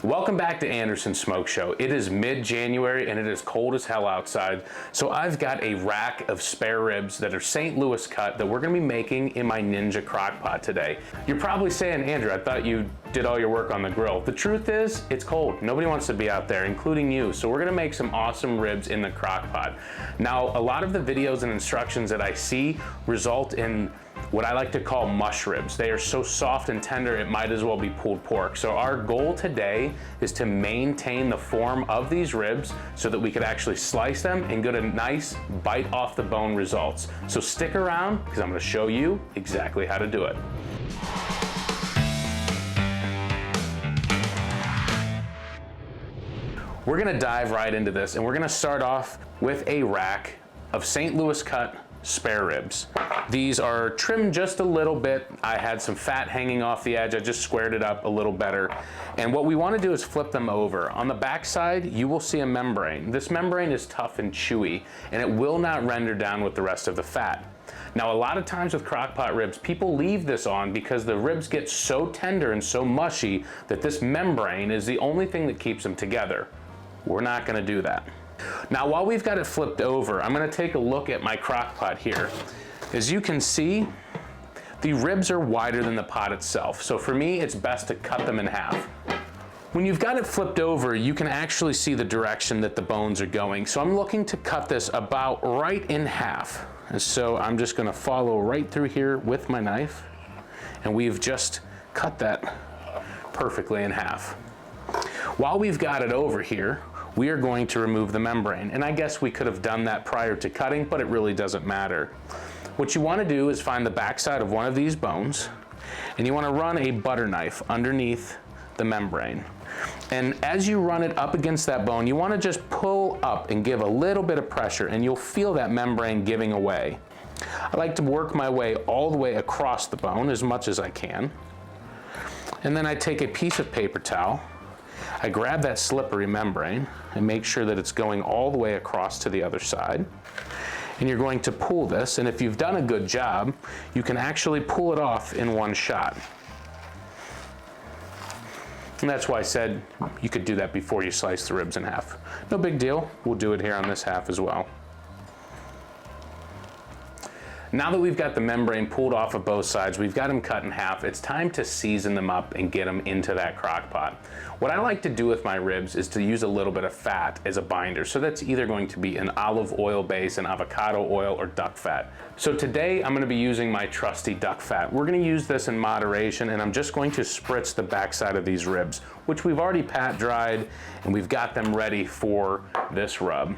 Welcome back to Anderson's Smoke Show. It is mid-January and it is cold as hell outside. So I've got a rack of spare ribs that are St. Louis cut that we're gonna be making in my Ninja crock pot today. You're probably saying, Andrew, I thought you did all your work on the grill. The truth is, it's cold. Nobody wants to be out there, including you. So we're gonna make some awesome ribs in the crock pot. Now, a lot of the videos and instructions that I see result in what I like to call mush ribs. They are so soft and tender, it might as well be pulled pork. So our goal today is to maintain the form of these ribs so that we could actually slice them and get a nice bite off the bone results. So stick around because I'm gonna show you exactly how to do it. We're gonna dive right into this and we're gonna start off with a rack of St. Louis cut spare ribs. These are trimmed just a little bit. I had some fat hanging off the edge. I just squared it up a little better. And what we want to do is flip them over. On the back side, you will see a membrane. This membrane is tough and chewy, and it will not render down with the rest of the fat. Now, a lot of times with crock pot ribs, people leave this on because the ribs get so tender and so mushy that this membrane is the only thing that keeps them together. We're not going to do that. Now, while we've got it flipped over, I'm going to take a look at my crock pot here. As you can see, the ribs are wider than the pot itself. So for me, it's best to cut them in half. When you've got it flipped over, you can actually see the direction that the bones are going. So I'm looking to cut this about right in half. And so I'm just going to follow right through here with my knife. And we've just cut that perfectly in half. While we've got it over here, we are going to remove the membrane. And I guess we could have done that prior to cutting, but it really doesn't matter. What you want to do is find the backside of one of these bones, and you want to run a butter knife underneath the membrane. And as you run it up against that bone, you want to just pull up and give a little bit of pressure, and you'll feel that membrane giving away. I like to work my way all the way across the bone as much as I can. And then I take a piece of paper towel, I grab that slippery membrane and make sure that it's going all the way across to the other side. And you're going to pull this, and if you've done a good job, you can actually pull it off in one shot. And that's why I said you could do that before you slice the ribs in half. No big deal, we'll do it here on this half as well. Now that we've got the membrane pulled off of both sides, we've got them cut in half, it's time to season them up and get them into that crock pot. What I like to do with my ribs is to use a little bit of fat as a binder. So that's either going to be an olive oil base, an avocado oil, or duck fat. So today I'm gonna be using my trusty duck fat. We're gonna use this in moderation, and I'm just going to spritz the backside of these ribs, which we've already pat dried, and we've got them ready for this rub.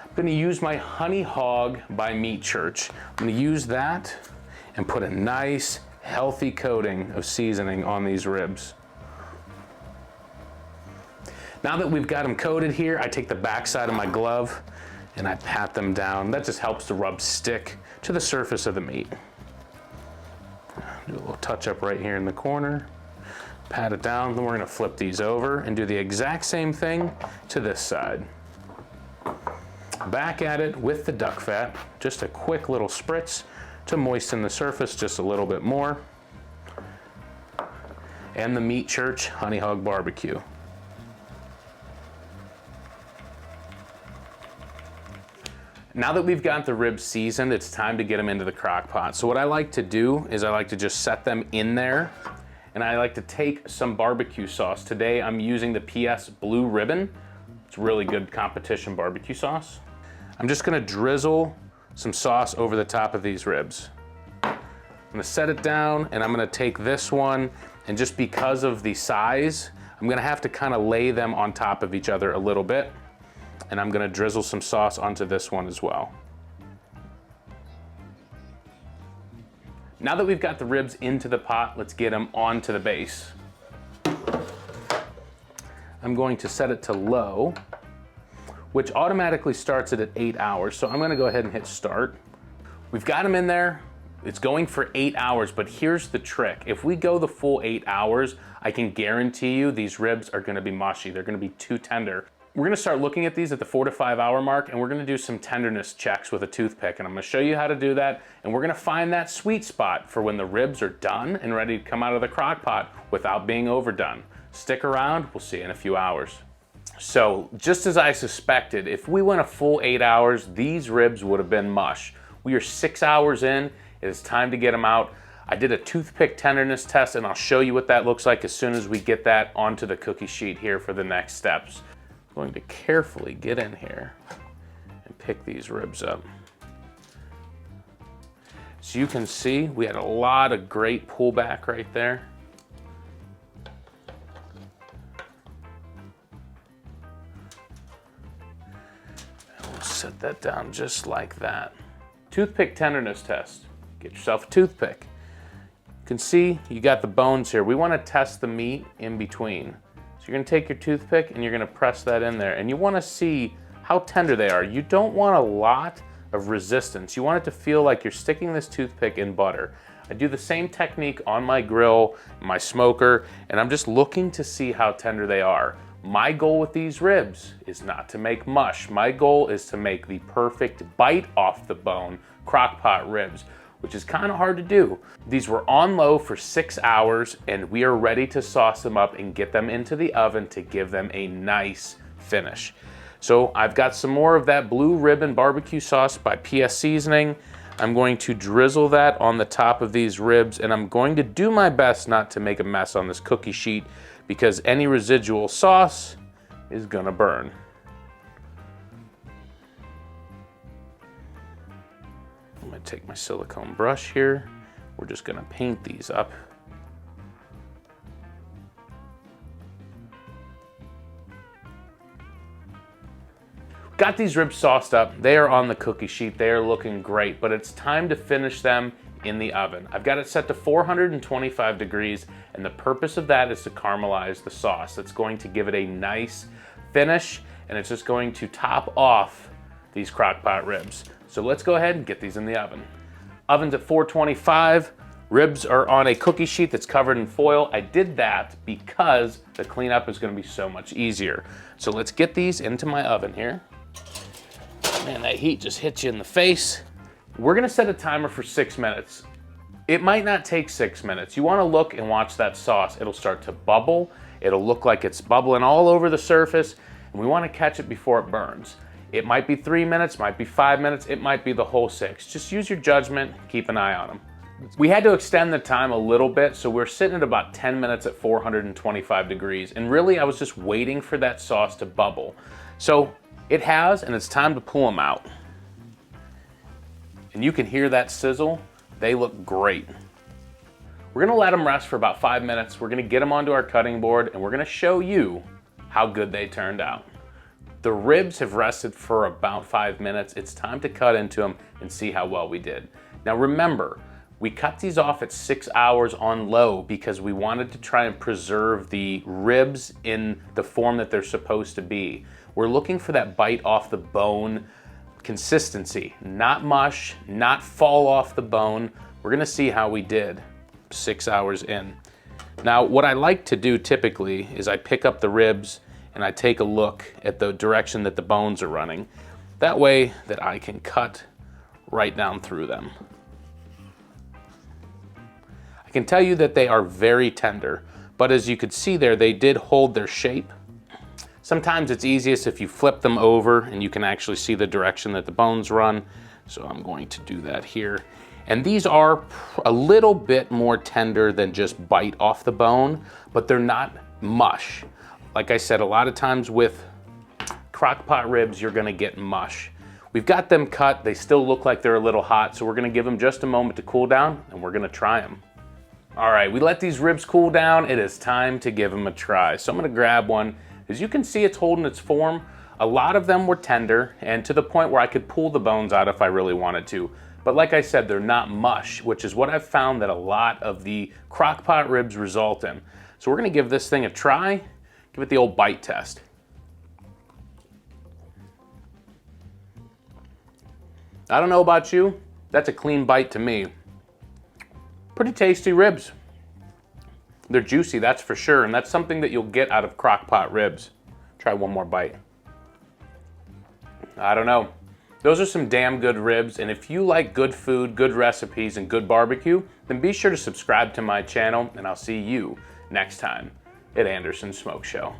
I'm going to use my Honey Hog by Meat Church. I'm going to use that and put a nice, healthy coating of seasoning on these ribs. Now that we've got them coated here, I take the backside of my glove and I pat them down. That just helps the rub stick to the surface of the meat. Do a little touch up right here in the corner. Pat it down, then we're going to flip these over and do the exact same thing to this side. Back at it with the duck fat, just a quick little spritz to moisten the surface just a little bit more. And the Meat Church Honey Hog Barbecue. Now that we've got the ribs seasoned, it's time to get them into the crock pot. So what I like to do is I like to just set them in there, and I like to take some barbecue sauce. Today I'm using the PS Blue Ribbon. It's really good competition barbecue sauce. I'm just gonna drizzle some sauce over the top of these ribs. I'm gonna set it down, and I'm gonna take this one, and just because of the size, I'm gonna have to kind of lay them on top of each other a little bit, and I'm gonna drizzle some sauce onto this one as well. Now that we've got the ribs into the pot, let's get them onto the base. I'm going to set it to low, which automatically starts it at 8 hours. So I'm gonna go ahead and hit start. We've got them in there. It's going for 8 hours, but here's the trick. If we go the full 8 hours, I can guarantee you these ribs are gonna be mushy. They're gonna be too tender. We're gonna start looking at these at the 4 to 5 hour mark, and we're gonna do some tenderness checks with a toothpick, and I'm gonna show you how to do that, and we're gonna find that sweet spot for when the ribs are done and ready to come out of the crock pot without being overdone. Stick around, we'll see you in a few hours. So just as I suspected, if we went a full 8 hours, these ribs would have been mush. We are 6 hours in, it is time to get them out. I did a toothpick tenderness test and I'll show you what that looks like as soon as we get that onto the cookie sheet here for the next steps. I'm going to carefully get in here and pick these ribs up. So you can see we had a lot of great pullback right there. We'll set that down just like that. Toothpick tenderness test. Get yourself a toothpick. You can see you got the bones here. We want to test the meat in between. So you're going to take your toothpick and you're going to press that in there. And you want to see how tender they are. You don't want a lot of resistance. You want it to feel like you're sticking this toothpick in butter. I do the same technique on my grill, my smoker, and I'm just looking to see how tender they are. My goal with these ribs is not to make mush. My goal is to make the perfect bite off the bone crock pot ribs, which is kind of hard to do. These were on low for 6 hours and we are ready to sauce them up and get them into the oven to give them a nice finish. So I've got some more of that blue ribbon barbecue sauce by PS Seasoning. I'm going to drizzle that on the top of these ribs and I'm going to do my best not to make a mess on this cookie sheet because any residual sauce is gonna burn. I'm gonna take my silicone brush here. We're just gonna paint these up. Got these ribs sauced up. They are on the cookie sheet. They are looking great, but it's time to finish them in the oven. I've got it set to 425 degrees, and the purpose of that is to caramelize the sauce. It's going to give it a nice finish, and it's just going to top off these crock pot ribs. So let's go ahead and get these in the oven. Oven's at 425. Ribs are on a cookie sheet that's covered in foil. I did that because the cleanup is gonna be so much easier. So let's get these into my oven here. Man, that heat just hits you in the face. We're gonna set a timer for 6 minutes. It might not take 6 minutes. You wanna look and watch that sauce. It'll start to bubble. It'll look like it's bubbling all over the surface, and we wanna catch it before it burns. It might be 3 minutes, might be 5 minutes, it might be the whole 6. Just use your judgment, keep an eye on them. We had to extend the time a little bit, so we're sitting at about 10 minutes at 425 degrees, and really I was just waiting for that sauce to bubble. So it has, and it's time to pull them out. And you can hear that sizzle. They look great. We're gonna let them rest for about 5 minutes. We're gonna get them onto our cutting board, and we're gonna show you how good they turned out. The ribs have rested for about 5 minutes. It's time to cut into them and see how well we did. Now remember, we cut these off at 6 hours on low because we wanted to try and preserve the ribs in the form that they're supposed to be. We're looking for that bite off the bone consistency, not mush, not fall off the bone. We're gonna see how we did 6 hours in. Now, what I like to do typically is I pick up the ribs and I take a look at the direction that the bones are running. That way that I can cut right down through them. I can tell you that they are very tender, but as you could see there, they did hold their shape. Sometimes it's easiest if you flip them over and you can actually see the direction that the bones run. So I'm going to do that here. And these are a little bit more tender than just bite off the bone, but they're not mush. Like I said, a lot of times with crock pot ribs, you're gonna get mush. We've got them cut. They still look like they're a little hot, so we're gonna give them just a moment to cool down and we're gonna try them. All right, we let these ribs cool down. It is time to give them a try. So I'm gonna grab one. As you can see, it's holding its form. A lot of them were tender and to the point where I could pull the bones out if I really wanted to. But like I said, they're not mush, which is what I've found that a lot of the crock pot ribs result in. So we're gonna give this thing a try, give it the old bite test. I don't know about you, that's a clean bite to me. Pretty tasty ribs. They're juicy, that's for sure, and that's something that you'll get out of crock pot ribs. Try one more bite. I don't know. Those are some damn good ribs, and if you like good food, good recipes, and good barbecue, then be sure to subscribe to my channel, and I'll see you next time. at Anderson Smoke Show.